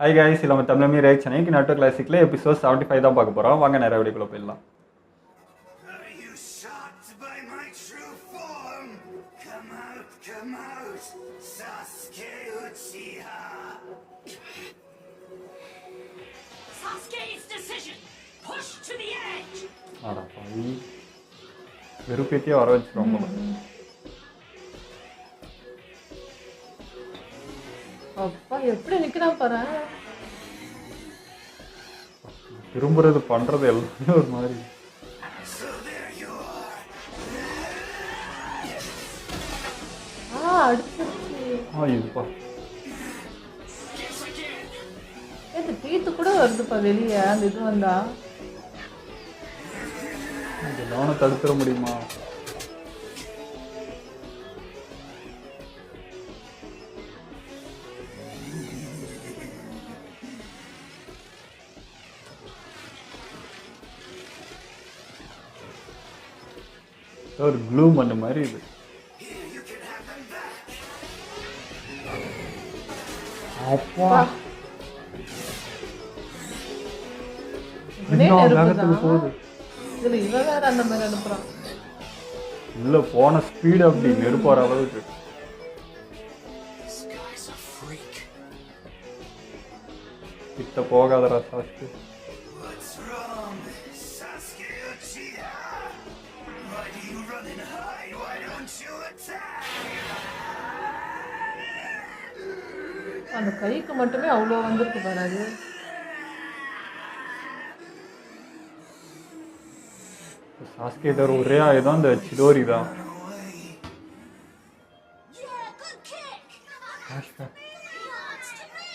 Hi guys, நம்ம Tamil reaction இன்னைக்கு NATO கிளாசிக்கில் episode 75 தான் பார்க்க போகிறோம். வாங்க நேரம் வீடியோக்குள்ளே போயிடலாம். Are you shocked by my true form? Come out, Sasuke Uchiha. Sasuke's decision. Push to the edge. ஆடா பாவி, வெறுப்பேத்தியே வர வச்சுருவோம் போல. அப்பா எப்படி நிக்கிறான் பாரு. திரும்புறது பண்றது எல்லாமே ஒரு மாதிரி. So there you are. அடிச்சிருச்சு. இதுப்பா இந்த டீத்து கூட வருதுப்பா வெளியே. அந்த இது வந்தா இதெல்லாம் தடுத்துட முடியுமா? ஒரு க்ளூம் அந்த மாதிரி இது. Here, you can have them back. அப்பா இவனே இன்னும் நெருப்பு வேகத்துக்கு தான். போகுது. இதுல இவ வேற அந்த மாதிரி அனுப்புறான். உள்ள போன ஸ்பீடு அப்படி நெருப்பாற அளவுக்கு. This guy's a freak. கிட்ட போகாதடா சாஸ்து. What's wrong, Sasuke Uchiha? Why do you run and hide? Why don't you attack? அந்த கைக்கு மட்டுமே அவ்வளோ வந்திருக்கு பாரு. அது சாஸ்கேட்ட ஒரே ஆயுதம் அந்த சிடோரி தான். Yeah, good kick. Belongs to me.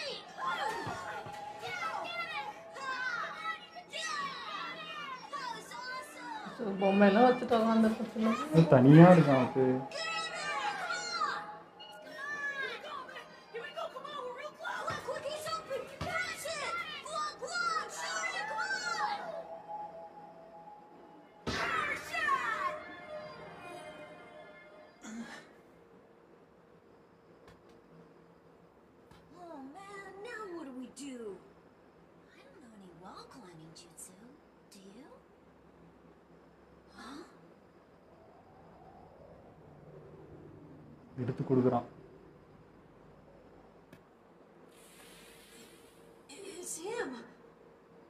That was awesome. பொம்மையெல்லாம் வச்சுட்டு உட்காந்துருக்கு. அது தனியா இருக்கான் அது. Here we go. Come on, we're real close. Look, he's open. That's it. Block. Shorty, come on. Power shot. Oh man, now what do we do? I don't know any wall climbing jutsu. Do you? Huh? எடுத்து கொடுக்குறான். It's him.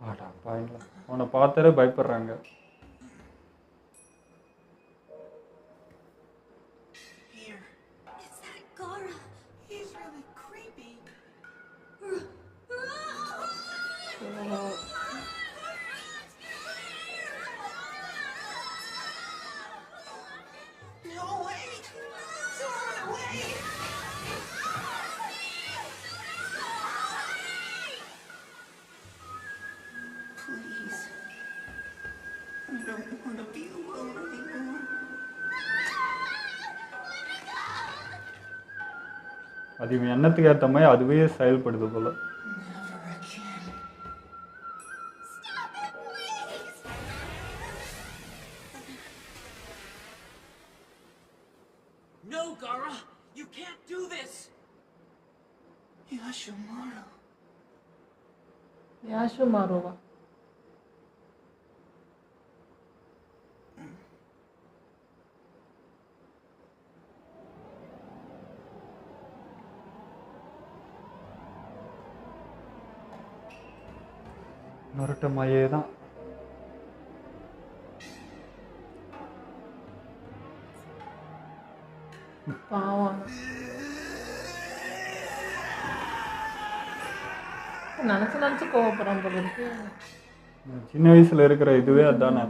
ஆடா பாயிங்களா, அவனை பார்த்தாலே பயப்படுறாங்க. Here. It's that Gaara. He's really creepy. No, wait! Don't run away! Please. I don't want to be alone anymore. அது இவன் எண்ணத்துக்கு ஏற்ற மாதிரி அதுவே செயல்படுது போல. Never again. Stop it, please! No, Gaara! You can't do this! Yashimaru. Yash மாறுவா. நொரட்ட மாயே தான். பாவம். நினச்சி கோவப்படுறான் போல இருக்கு. சின்ன வயசுல இருக்கிற இதுவே அதானே.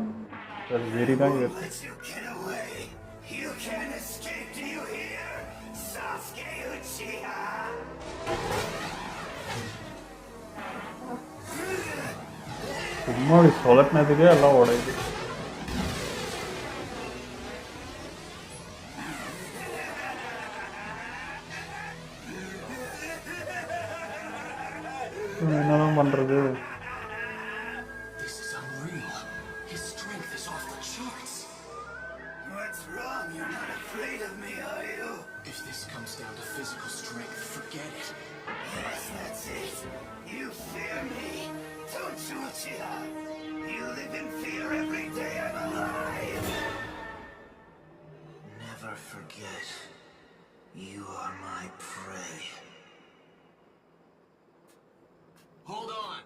அது வெறிதான் இருக்கு. Let you get away. You can't escape, do you hear? Sasuke Uchiha. சும்மா அப்படி சொலட்டினதுக்கே எல்லாம் உடையுது. என்னதான் பண்றது? This is unreal. His strength is off the charts. What's wrong? You're not afraid of me, are you? If this comes down to physical strength, strength, forget it. Yes, that's it. You fear me, don't you, Uchiha? You live in fear every day I'm alive. Never forget, you are my prey. Hold on!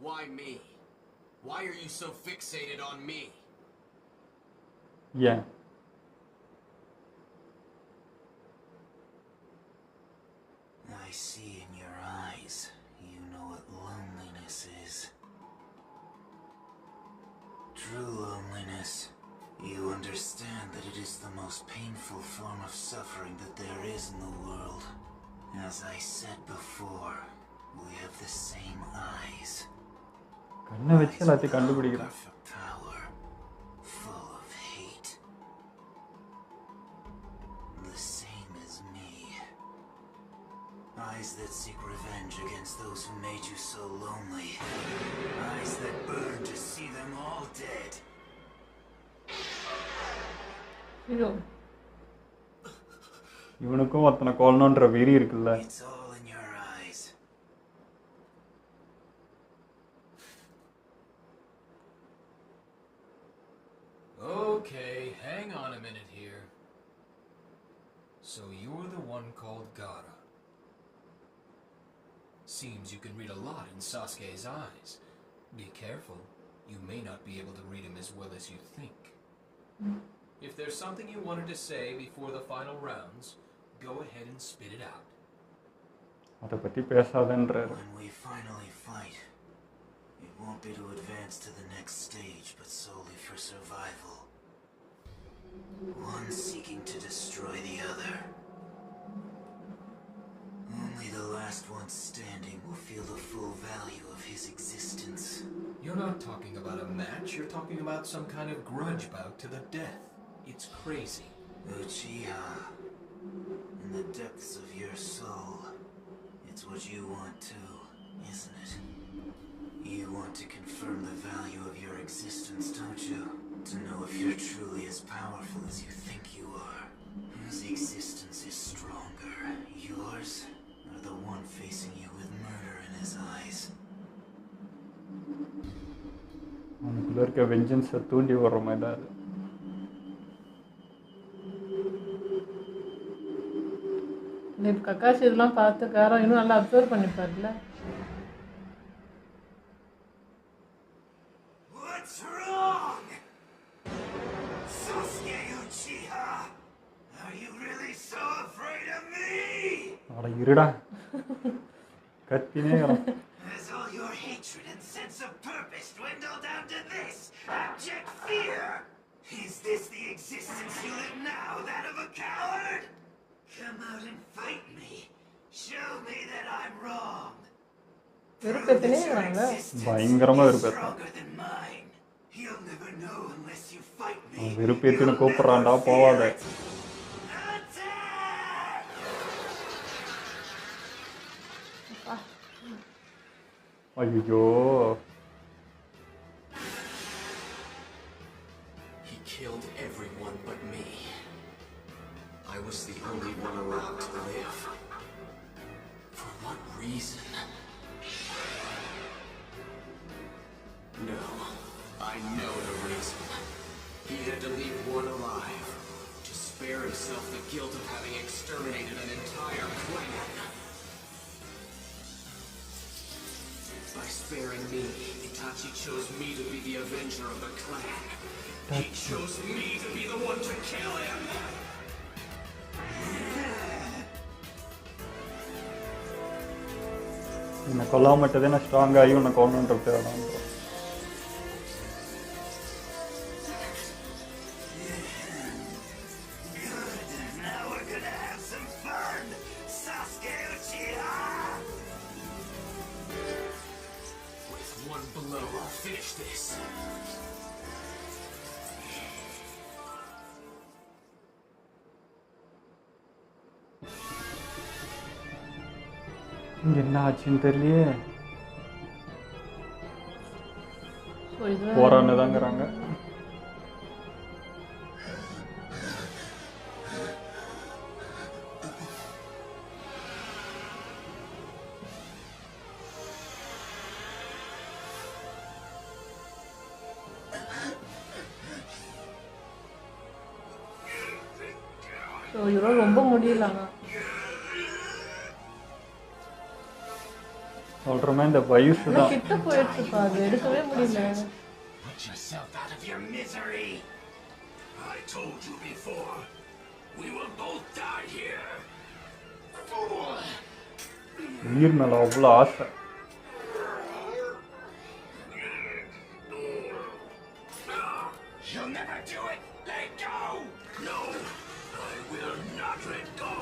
Why me? Why are you so fixated on me? ஏன் I see in your eyes, you know what loneliness is. True loneliness. You understand that it is the most painful form of suffering that there is in the world. As I said before, we have the same eyes. கண்ணை வச்சு எல்லாத்தையும் கண்டுபிடிக்கிறேன். Perfect power, full of hate. The same as me. Eyes that seek revenge against those who made you so lonely. Eyes that burn to see them all dead. Hero இவனுக்கும் ஒருத்தனை கொல்லணுன்ற வெறி இருக்குல்ல. It's all in your eyes. Okay, hang on a minute here. So you're the one called Gaara. Seems you can read a lot in Sasuke's eyes. Be careful. You may not be able to read him as well as you think. If there's something you wanted to say before the final rounds, go ahead and spit it out. அதை பற்றி பேசாதன்றாரு. When we finally fight, it won't be to advance to the next stage, but solely for survival. One seeking to destroy the other. Only the last one standing will feel the full value of his existence. You're not talking about a match, you're talking about some kind of grudge bout to the death. It's crazy. Uchiha, in the depths of your soul, it's what you want too, isn't it? You want to confirm the value of your existence, don't you? To know if you're truly as powerful as you think you are. Whose existence is stronger, yours or the one facing you with murder in his eyes? அவனுக்குள்ள இருக்க வெஞ்சன்ஸை தூண்டி வர்ற மாதிரி தான் அது. இல்லை இப்போ Kakashi இதெல்லாம் பார்த்து காரம் இன்னும் நல்லா observe பண்ணிப்பார்ல. What's wrong? Sasuke Uchiha! Are you really so afraid of me? அட இருடா கத்தினே Has all your hatred and sense of purpose dwindled down to this abject fear? Is this the existence you live now, that of a coward? Come out and fight me. Show me that I'm wrong. வெறுப்பத்தினே Your இருக்கிறாங்க. existence பயங்கரமா is வெறுப்பேத்தான். stronger than mine. You'll never know unless you fight me. அவன் வெறுப்பேத்துன்னு கூப்பிட்றான்டா, போவாத. Attack! ஐயோ He killed everyone but me. I was the only one allowed to live. For what reason? No, I know the reason. He had to leave one alive, to spare himself the guilt of having exterminated an entire clan. By sparing me, Itachi chose me to be the avenger of the clan. He chose me to be the one to kill him! என்னை கொல்லாமட்டதே நான் ஸ்ட்ராங்காகி உன்னை கொல்லணுன்ற தேவைதான். Now we're gonna have some fun, Sasuke Uchiha! With one blow, I'll finish this. இங்கே என்ன ஆச்சுன்னு தெரியலையே. So இதுதான் போறான்னு தாங்கிறாங்க. ஸோ இவரும் ரொம்ப முடியல ஆனால் சொல்கிறோமே இந்த வயசு தான். கிட்ட போயிடுச்சுப்பா, அது எடுக்கவே முடியல. Put yourself out of your misery. I told you before. We will both die here. Fool. உயிர் மேலே அவ்வளோ ஆசை. You'll never do it. Let go. No, I will not let go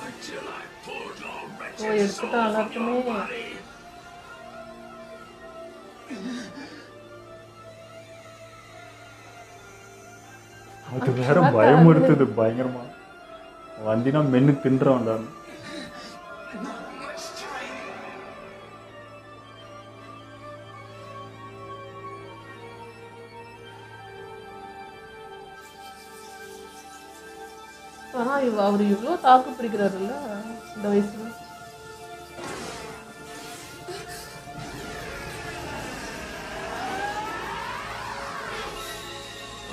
until I pull your wretched soul எடுத்துட்டான் from your எல்லாத்தையுமே. body. அது வேற பயமுறுத்துது பயங்கரமா. வந்தினா மென்னு தின்றவன்டான்னு. ஆனால் அவர் இவ்வளோ தாக்கு பிடிக்கிறாருல்ல இந்த வயசுல.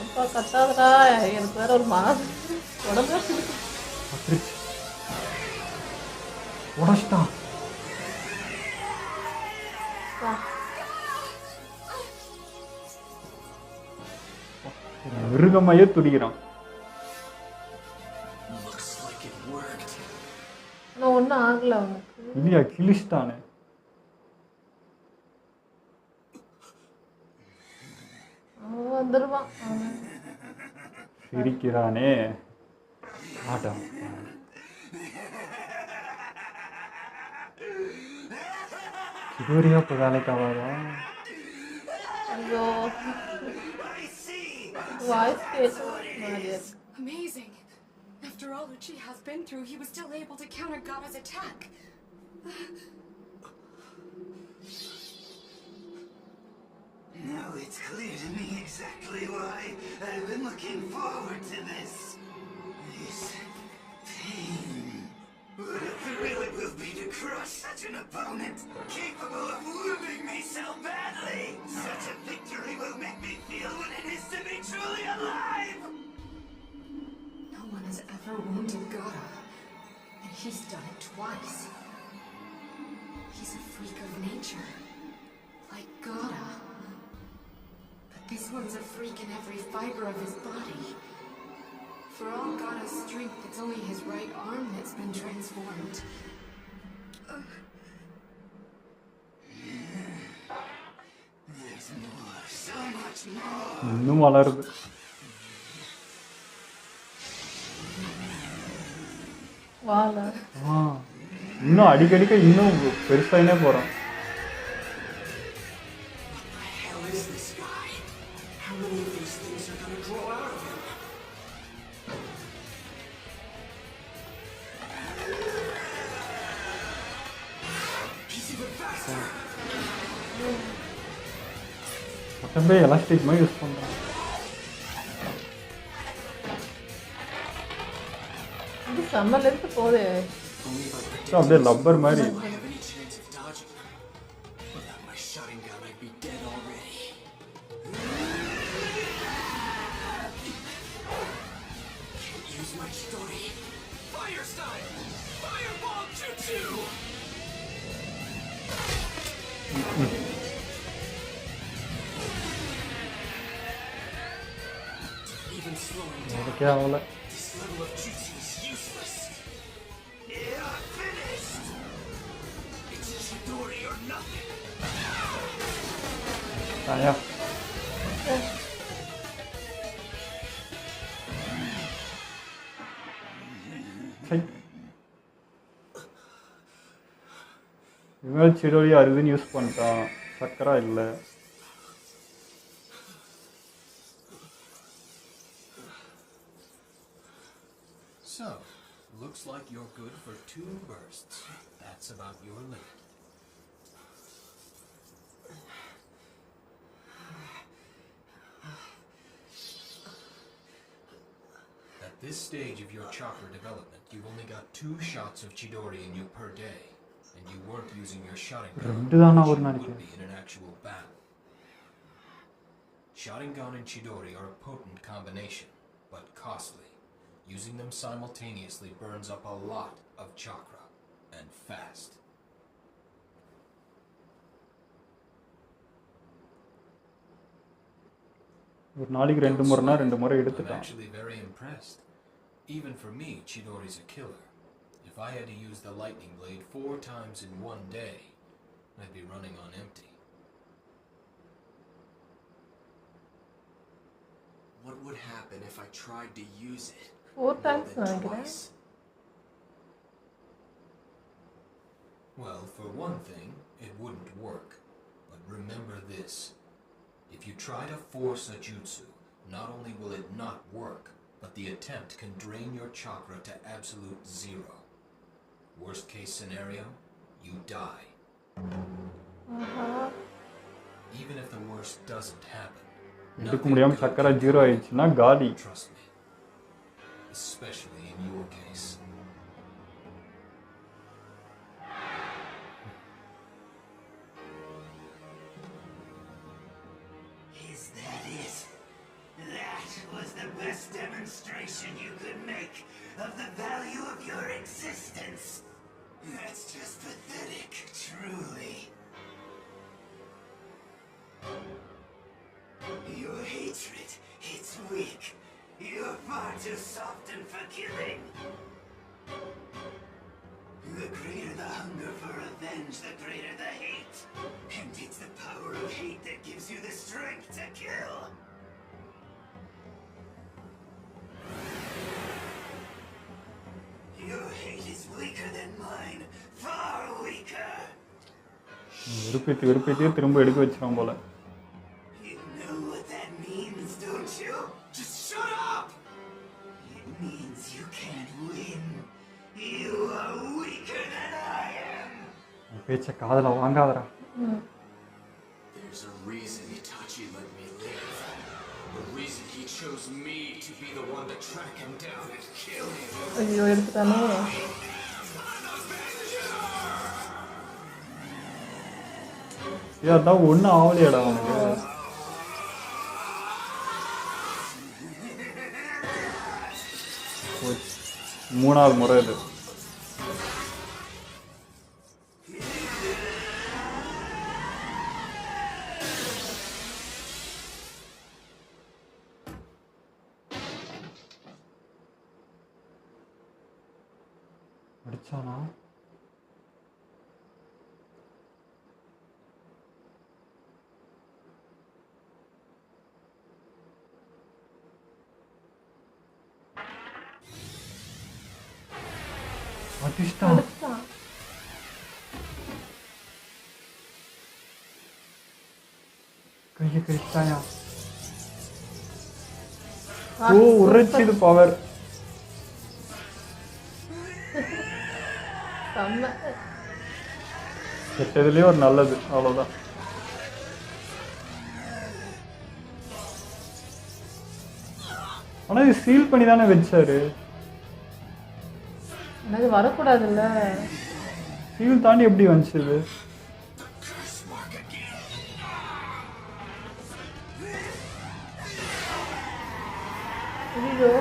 அப்பா கத்தாதடா, எனக்கு வேற ஒரு மாதிரி உடம்பே பிடிக்கும். பத்திரிச்சு உடச்சிட்டான். மிருகமையே துடிக்கிறான். Looks like it worked. ஆனால் ஒன்றும் ஆகலை அவனுக்கு. இல்லையா கிழிச்சிட்டானே. அவன் வந்துடுவான். சிரிக்கிறானே. ஆட்டம் சிதோரியா இப்போ வேலைக்கு ஆகாதா? ஐயோ வாய்ஸ் கேட்க மாதிரியா இருக்கு. Amazing. After all Uchi has been through, he was still able to counter Gara's attack. Now it's clear to me exactly why I've been looking forward to this. This pain. What a thrill it will be to crush such an opponent, capable of wounding me so badly. Such a victory will make me feel what it is to be truly alive. No one has ever wounded Gara, and he's done it twice. He's a freak of nature, like Gara. But this one's a freak in every fiber of his body. For all Gara's strength, it's only his right arm that's been transformed. There's more, so much more. இன்னும் வளருது. வாழை இன்னும் அடிக்கடிக்க இன்னும் பெருசாயினே போகிறான். What the hell is this guy? How many of these things are gonna grow out of him? He's even faster. மொத்தமே elastic மாதிரி use பண்ணுறான். இது செம்ம லென்த்து போதே. அப்படியே லப்பர் மாதிரி. I have any chance of dodging? Without my shotting gun, I'd be dead already. Can't use my story. Fire style! Fireball jutsu! Even slowing down, அதுக்கே ஆகல. this level of jutsu is useless. Yeah, finished! It's Chidori or nothing. தாயா இவன் சிடோரி அருதுன்னு use பண்ணிட்டான். சக்கரா இல்லை. So, looks like you're good for 2 bursts. That's about your limit. At this stage of your chakra development, you've only got 2 shots of Chidori in you per day, and you weren't using your Sharingan, ரெண்டு தானா ஒரு which you நாளைக்கு? would be in an actual battle. Sharingan and Chidori are a potent combination, but costly. Using them simultaneously burns up a lot of chakra, and fast. ஒரு நாளைக்கு 2 முறைனா 2 முறை I'm எடுத்துட்டான். actually very impressed. Even for me, Chidori's a killer. If I had to use the lightning blade 4 times in one day, I'd be running on empty. What would happen if I tried to use it 4 more times than நினைக்கிறேன். twice? Well, for one thing, it wouldn't work. But remember this. If you try to force a jutsu, not only will it not work, but the attempt can drain your chakra to absolute zero. Worst case scenario, you die. Even if the worst doesn't happen, எடுக்க nothing முடியாம good சக்கரை can 0 happen. ஆயிடுச்சுன்னா காலி. Trust me. Especially in your case. Is that it? That was the best demonstration you could make of the value of your existence. That's just pathetic, truly. Your hatred, it's weak. You're far too soft and for killing. The greater the hunger for revenge, the greater the hate. And it's the power of hate that gives you the strength to kill. Your hate is weaker than mine, far weaker. விருப்பத்தி திரும்ப எடுக்க வச்சிரும் போல. You know what that means, don't you? Just shut up! It means you can't win. You are weaker than I am. பேச்ச காதுல வாங்காதடா. There's a reason Itachi let me live. The reason he chose me to be the one to track him down and kill him. ஐயோ எடுத்துட்டானே. அதான் ஒன்றும் ஆகலையாடா அவனுக்கு. போச்சு. 3வது முறை இது. அடிச்சானா? அடிச்சிட்டான். அடிச்சிட்டான். கையை கடிச்சிட்டாயா? ஓ உரைச்சிது பவர். செம்ம. கெட்டதுலேயே ஒரு நல்லது, அவ்வளோதான். ஆனால் இது சீல் பண்ணி தானே வச்சாரு. அது வரக்கூடாதுல்ல. சீல் தாண்டி எப்படி வந்துச்சு இது? ஐயோ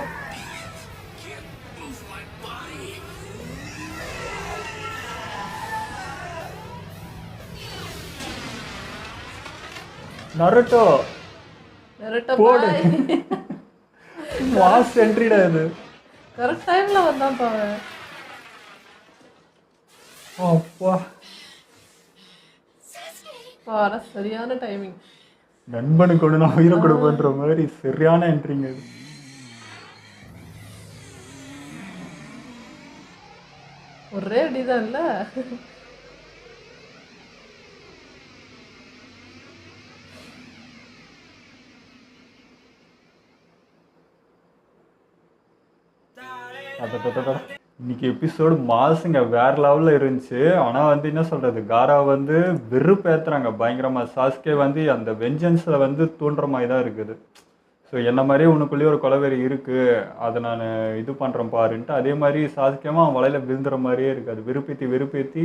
நருட்டோ நருட்டோ போடு. பாய். மாஸ் என்ட்ரிடா இது. கரெக்ட் டைம்ல வந்தான் பாவன். அப்பா பாரு சரியான டைமிங். நண்பனுக்கு ஒன்று நான் உயிரை கொடுப்பேன்ற மாதிரி சரியான என்ட்ரிங்க இது. ஒரே அடிதான் இல்ல. இன்னைக்கு எபிசோடு மாசுங்க வேற லெவலில் இருந்துச்சு. ஆனால் வந்து என்ன சொல்கிறது, காரா வந்து வெறுப்பேற்றுறாங்க பயங்கரமாக. சாஸ்கே வந்து அந்த வெஞ்சன்ஸில் வந்து தூண்டுற மாதிரி தான் இருக்குது. ஸோ என்ன மாதிரியே உனக்குள்ளேயே ஒரு கொலவெறி இருக்குது, அதை நான் இது பண்ணுறேன் பாருன்ட்டு அதே மாதிரி சாஸ்கேமா அவன் வலையில் விழுந்துற மாதிரியே இருக்குது. அது வெறுப்பேற்றி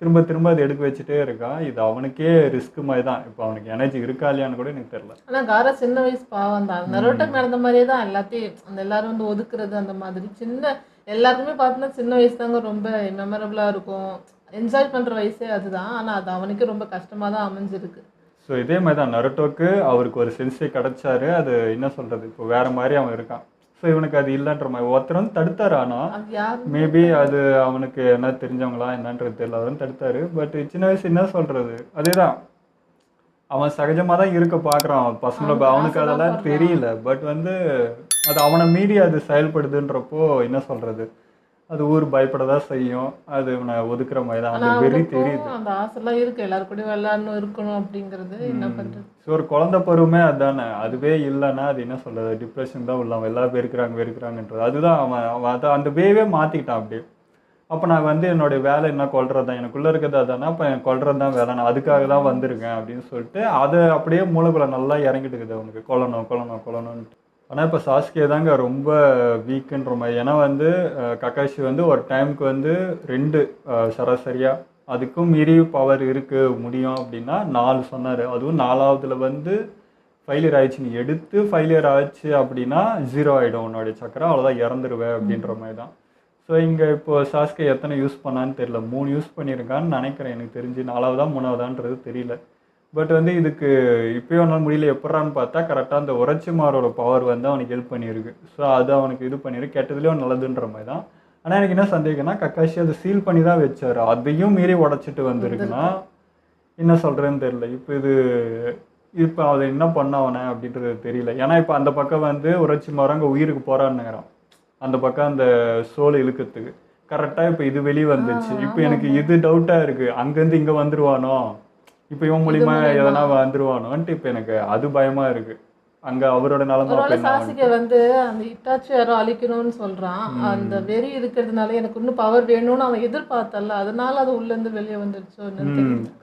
திரும்ப திரும்ப அதை எடுக்க வச்சுட்டே இருக்கான். இது அவனுக்கே ரிஸ்க் மாதிரி தான். இப்போ அவனுக்கு எனர்ஜி இருக்கா இல்லையான்னு கூட எனக்கு தெரியல. ஆனா காரா சின்ன வயசு பாவம் தான். நரோட்டோக்கு நடந்த மாதிரியே தான் எல்லாத்தையும் அந்த எல்லாரும் வந்து ஒதுக்குறது அந்த மாதிரி சின்ன எல்லாருக்குமே பார்த்தீங்கன்னா சின்ன வயசு தாங்க ரொம்ப மெமரபிளாக இருக்கும். என்ஜாய் பண்ணுற வயசே அதுதான். ஆனால் அது அவனுக்கு ரொம்ப கஷ்டமாக தான் அமைஞ்சிருக்கு. ஸோ இதே மாதிரி தான் நருட்டோக்கு அவருக்கு ஒரு சென்சே கிடச்சாரு. அது என்ன சொல்கிறது, இப்போ வேறு மாதிரி அவன் இருக்கான். ஸோ இவனுக்கு அது இல்லைன்ற மாதிரி ஒருத்தர் வந்து தடுத்தாரு. ஆனால் அது யார் மேபி அது அவனுக்கு என்ன தெரிஞ்சவங்களா என்னன்றது தெரியல, அவர் வந்து தடுத்தாரு. பட் சின்ன வயசு என்ன சொல்கிறது, அதேதான் அவன் சகஜமாக தான் இருக்க பார்க்குறான் பசங்களை. அவனுக்கு அதெல்லாம் தெரியல. பட் வந்து அது அவனை மீறி அது செயல்படுதுன்றப்போ என்ன சொல்கிறது, அது ஊர் பயப்படதான் செய்யும். அது இவனை ஒதுக்குற மாதிரி தான். அந்த வெறி தெரியுது. அந்த ஆசைலாம் இருக்கு எல்லாரும் கூட விளையாடணும் இருக்கணும் அப்படிங்கிறது. என்ன பண்றது? ஸோ ஒரு குழந்தை பருவமே அதுதானே. அதுவே இல்லைன்னா அது என்ன சொல்கிறது, டிப்ரெஷன் தான் உள்ளவன். எல்லாரும் வெறுக்கிறாங்கன்றது அதுதான். அவன் அதை அந்த வேவே மாற்றிக்கிட்டான் அப்படியே. அப்போ நான் வந்து என்னுடைய வேலை என்ன கொள்றது தான், எனக்குள்ளே இருக்கிறது அதானே, அப்போ எனக்கு கொள்றது தான் வேலை, நான் அதுக்காக தான் வந்திருக்கேன் அப்படின்னு சொல்லிட்டு அதை அப்படியே மூளைக்குள்ள நல்லா இறங்கிட்டு இருக்குது அவனுக்கு. கொல்லணும்னு. ஆனால் இப்போ சாஸ்கே தாங்க ரொம்ப வீக்குன்ற மாதிரி. ஏன்னா வந்து கக்காஷி வந்து ஒரு டைமுக்கு வந்து 2 சராசரியாக அதுக்கும் மீறி பவர் இருக்குது முடியும் அப்படின்னா 4 சொன்னார். அதுவும் 4ஆவதுல வந்து ஃபெயிலியர் ஆயிடுச்சு. நீ எடுத்து ஃபெயிலியர் ஆச்சு அப்படின்னா 0 ஆகிடும் உன்னோடைய சக்கரம், அவ்வளோதான் இறந்துருவேன் அப்படின்ற மாதிரி தான். ஸோ இங்கே இப்போது சாஸ்கே எத்தனை யூஸ் பண்ணான்னு தெரியல. 3 யூஸ் பண்ணியிருக்கான்னு நினைக்கிறேன் எனக்கு தெரிஞ்சு. 4ஆவதா 3ஆவதான்றது தெரியல. பட் வந்து இதுக்கு இப்போயும் ஒன்றால் முடியல. எப்படான்னு பார்த்தா கரெக்டாக அந்த உரைச்சிமாரோட பவர் வந்து அவனுக்கு ஹெல்ப் பண்ணியிருக்கு. ஸோ அது அவனுக்கு இது பண்ணியிருக்கு. கெட்டதுலேயும் நல்லதுன்ற மாதிரி தான். ஆனால் எனக்கு என்ன சந்தேகம்னா கக்காஷி அதை சீல் பண்ணி தான் வச்சார். அதையும் மீறி உடச்சிட்டு வந்திருக்குன்னா என்ன சொல்கிறேன்னு தெரியல. இப்போ அதை என்ன பண்ண அவனை அப்படின்றது தெரியல. ஏன்னா இப்போ அந்த பக்கம் வந்து உரைச்சிமாரோ அங்கே உயிருக்கு போகிறான்னுங்கிறான். அந்த பக்கம் அந்த சோலை இழுக்கிறதுக்கு கரெக்டாக இப்போ இது வெளியே வந்துச்சு. இப்போ எனக்கு இது டவுட்டாக இருக்குது, அங்கேருந்து இங்கே வந்துடுவானோ, இப்போ இவன் மூலியமா எதனா வந்துருவானோன்ட்டு இப்போ எனக்கு அது பயமா இருக்கு. அங்க அவரோட நிலைமை சாசிகை வந்து அந்த இட்டாச்சி யாரோ அழிக்கணும்னு சொல்றான். அந்த வெறி இருக்கிறதுனால எனக்கு இன்னும் பவர் வேணும்னு அவன் எதிர்பார்த்தல, அதனால அது உள்ள இருந்து வெளியே வந்துருச்சு.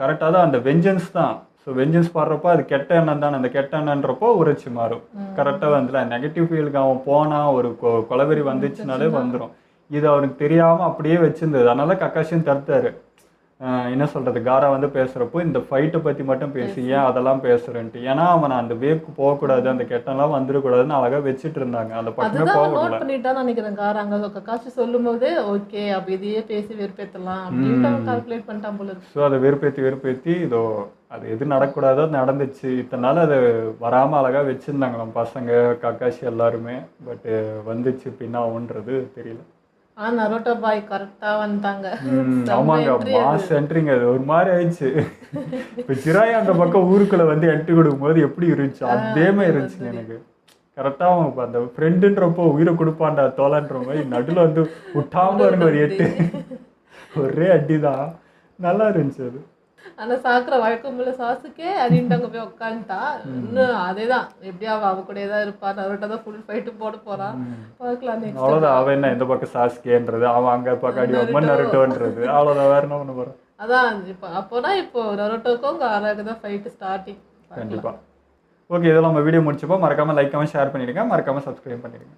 கரெக்டாக தான் அந்த வெஞ்சன்ஸ் தான். ஸோ வெஞ்சன்ஸ் பாடுறப்போ அது கெட்ட எண்ணம் தான். அந்த கெட்ட எண்ணன்றப்போ உரைச்சி மாறும். கரெக்டாக வந்துல நெகட்டிவ் ஃபீலுக்கு அவன் போனா ஒரு கொலவெறி வந்துச்சுனாலே வந்துடும். இது அவனுக்கு தெரியாம அப்படியே வச்சிருந்தது. அதனால கக்காஷியும் தடுத்தாரு. என்ன சொல்கிறது, காரா வந்து பேசுகிறப்போ இந்த ஃபைட்டை பற்றி மட்டும் பேசி ஏன் அதெல்லாம் பேசுகிறேன்ட்டு. ஏன்னா அவனை அந்த வேக்கு போகக்கூடாது, அந்த கெட்டெல்லாம் வந்துடக்கூடாதுன்னு அழகாக வச்சுட்டு இருந்தாங்க. அந்த பக்கமே போகக்கூடாது பண்ணிட்டான்னு நினைக்கிறேன். காரா அங்கே கக்காஷி சொல்லும் போதே ஓகே அப்போ இதையே பேசி வெறுப்பேற்றலாம் அப்படின்ட்டு அவன் கால்குலேட் பண்ணிட்டான் போல. ஸோ அதை வெறுப்பேற்றி இதோ அது எது நடக்கூடாதோ அது நடந்துச்சு. இத்தனை நாள் அது வராமல் அழகாக வச்சுருந்தாங்களாம் பசங்க கக்காஷி எல்லாருமே. பட்டு வந்துச்சு பின்னாவுன்றது தெரியல. ஆனால் நரோட்டோ பாய் கரெக்டாக வந்துட்டாங்க. ஆமாங்க, மாஸ் என்ட்ரிங்க. அது ஒரு மாதிரி ஆயிடுச்சு. இப்போ ஜிராய் அந்த பக்கம் ஊருக்குள்ளே வந்து என்ட்ரி கொடுக்கும்போது எப்படி இருந்துச்சு அதே மாதிரி இருந்துச்சுங்க எனக்கு. கரெக்டாக அவன் அந்த ஃப்ரெண்டுன்றப்போ உயிரை கொடுப்பான்டா தோலான்ற மாதிரி நடுவில் வந்து விட்டாமல் இருந்த ஒரு 8 ஒரே அடி தான். நல்லா இருந்துச்சு அது. ஆனால் சாக்குற வழக்கம் போல சாசுக்கே அப்படின்ட்டு அங்கே போய் உட்காந்துட்டா. இன்னும் அதே தான், எப்படியா அவ கூட தான் இருப்பா. நரோட்டோ தான் ஃபுல் ஃபைட்டு போட போறான். பார்க்கலாம். அவ்வளோதான். அவன் என்ன இந்த பக்கம் சாஸ்கேன்றது, அவன் அங்கே பக்கம் அடி அம்மன் நருட்டோன்றது, அவ்வளோதான். வேற என்ன பண்ண போகிறான். அதான் இப்போ அப்போனா இப்போ நரோட்டோக்கும் காராக்கு தான் ஃபைட்டு ஸ்டார்டிங். கண்டிப்பாக. ஓகே, இதெல்லாம் நம்ம வீடியோ முடிச்சப்போ மறக்காமல் லைக் கமெண்ட் ஷேர் பண்ணிடுங்க. மறக்காமல் சப்ஸ்கிரைப் பண்ணிடுங்க.